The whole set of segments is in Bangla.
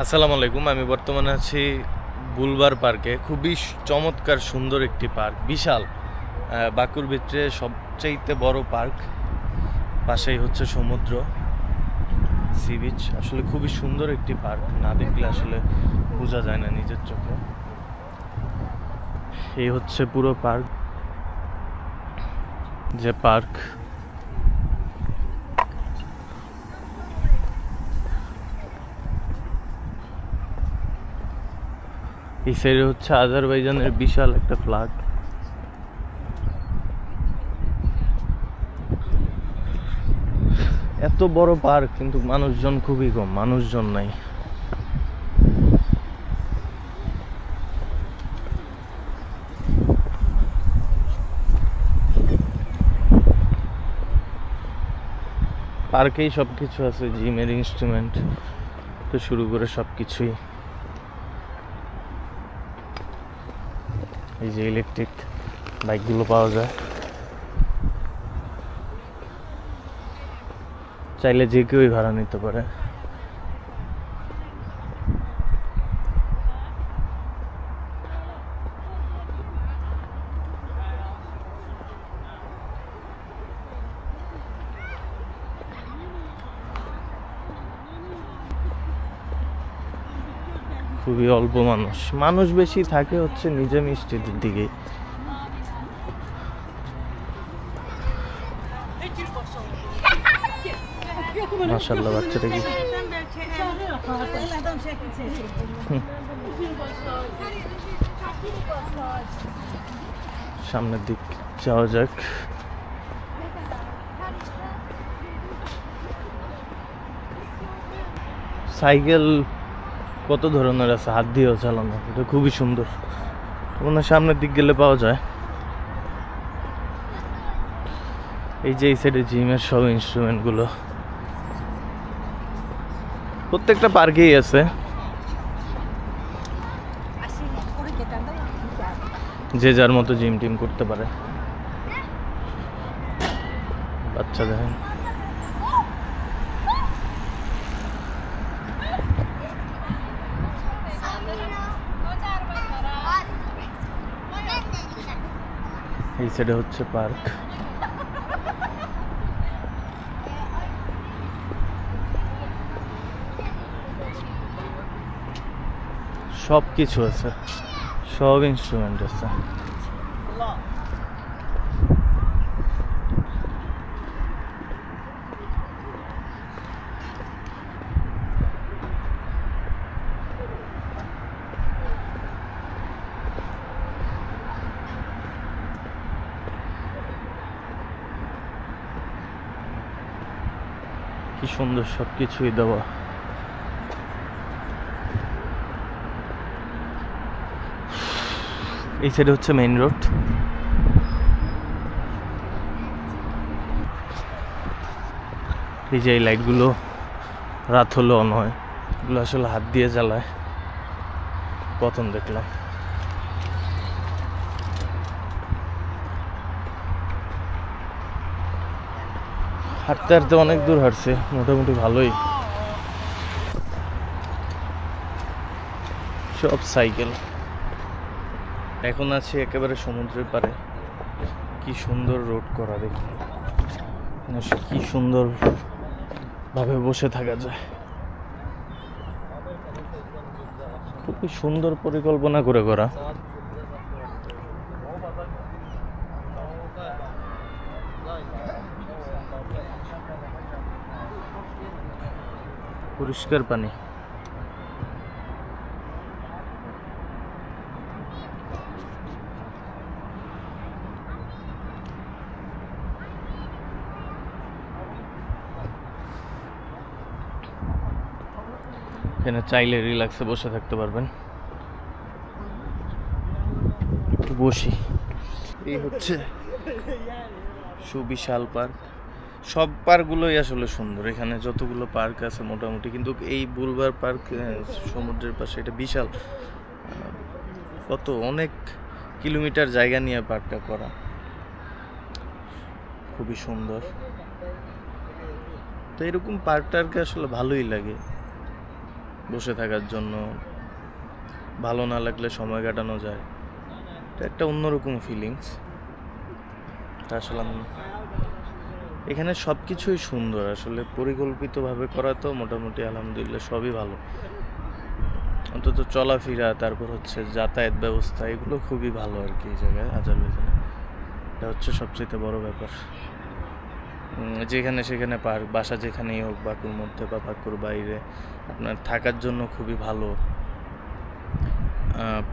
আসসালামু আলাইকুম। আমি বর্তমানে আছি বুলবার পার্কে। খুবই চমৎকার সুন্দর একটি পার্ক, বিশাল। বাকুর ভিতরে সবচাইতে বড় পার্ক। পাশেই হচ্ছে সমুদ্র, সি বিচ। আসলে খুবই সুন্দর একটি পার্ক, না দেখলে আসলে বোঝা যায় না নিজের চোখে। এই হচ্ছে পুরো পার্ক, যে পার্ক। এই সাইডে হচ্ছে আজারবাইজানের বিশাল একটা ফ্ল্যাগ। এত বড় পার্ক, কিন্তু মানুষজন খুবই কম, মানুষজন নাই। পার্কেই সব কিছু আছে, জিমের ইনস্ট্রুমেন্ট তো শুরু করে সব কিছুই। এই যে ইলেকট্রিক বাইকগুলো পাওয়া যায়, চাইলে যে কেউই ভাড়া নিতে পারে। খুবই অল্প মানুষ, মানুষ বেশি থাকে হচ্ছে নিজামী স্ট্রিটের দিকে। মাশাআল্লাহ, বাচ্চাটা কি সামনের দিক যাওয়া যাক। সাইকেল কত ধরনের আছে, হাত দিয়েও চালানো, এটা খুবই সুন্দর। মনে হয় সামনের দিক গেলে পাওয়া যায়। এই যে এই সাইডে জিমের সব ইনস্ট্রুমেন্ট গুলো প্রত্যেকটা পার্কেই আছে। যে যার মতো জিম টিম করতে পারে। বাচ্চা দেখেন, এই সাইডে হচ্ছে পার্ক। সব কিছু আছে, সব ইনস্ট্রুমেন্ট আছে। কি সুন্দর সব কিছুই দেওয়া। এই সাইডে হচ্ছে মেইন রোড। এই যে এই লাইটগুলো রাত হলে অন হয়, এগুলো আসলে হাত দিয়ে জ্বালায়, প্রথম দেখলাম। হাঁটতে হাঁটতে অনেক দূর হাঁটছে, মোটামুটি ভালোই। সব সাইকেল। এখন আছি একেবারে সমুদ্রের পাড়ে। কি সুন্দর রোড করা, দেখুন কি সুন্দর ভাবে বসে থাকা যায়। খুবই সুন্দর পরিকল্পনা করে করা। পরিষ্কার পানি। এখানে চাইলে রিল্যাক্সে বসে থাকতে পারবেন। একটু বসি। এই হচ্ছে সুবিশাল পার্ক। সব পার্কগুলোই আসলে সুন্দর, এখানে যতগুলো পার্ক আছে মোটামুটি। কিন্তু এই বুলবার পার্ক সমুদ্রের পাশে, এটা বিশাল। কত অনেক কিলোমিটার জায়গা নিয়ে পার্কটা করা, খুবই সুন্দর। তো এরকম পার্ক টার্কে আসলে ভালোই লাগে। বসে থাকার জন্য, ভালো না লাগলে সময় কাটানো যায়। এটা একটা অন্যরকম ফিলিংস। আসলে এখানে সব কিছুই সুন্দর, আসলে পরিকল্পিতভাবে করা তো মোটামুটি আলহামদুলিল্লাহ সবই ভালো। অন্তত চলাফেরা, তারপর হচ্ছে যাতায়াত ব্যবস্থা, এগুলো খুবই ভালো আর কি এই জায়গায় আজারবাইজানে। এটা হচ্ছে সবচেয়ে বড় ব্যাপার। যেখানে সেখানে পার্ক, বাসা যেখানেই হোক, বাকুর মধ্যে বা বাকুর বাইরে, আপনার থাকার জন্য খুবই ভালো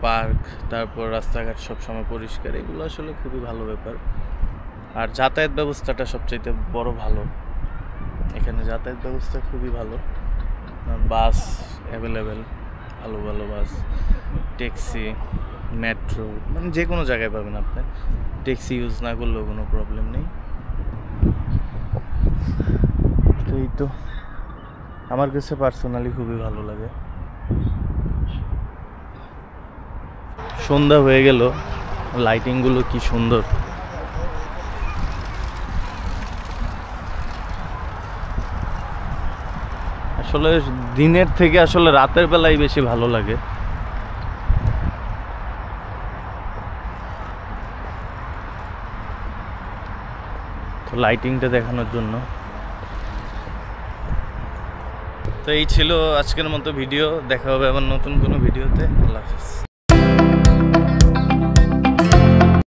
পার্ক। তারপর রাস্তাঘাট সবসময় পরিষ্কার, এগুলো আসলে খুবই ভালো ব্যাপার। আর যাতায়াত ব্যবস্থাটা সবচাইতে বড় ভালো। এখানে যাতায়াত ব্যবস্থা খুবই ভালো, বাস অ্যাভেলেবেল, ভালো ভালো বাস, ট্যাক্সি, মেট্রো, মানে যে কোনো জায়গায় পাবেন আপনি। ট্যাক্সি ইউজ না করলেও কোনো প্রবলেম নেই। তো এই তো আমার কাছে পার্সোনালি খুবই ভালো লাগে। সন্ধ্যা হয়ে গেল, লাইটিংগুলো কি সুন্দর। আসলে দিনের থেকে আসলে রাতের বেলায় বেশি ভালো লাগে। তো লাইটিংটা দেখানোর জন্য। তো এই ছিল আজকের মতো ভিডিও। দেখা হবে আবার নতুন কোনো ভিডিওতে। আল্লাহ হাফেজ।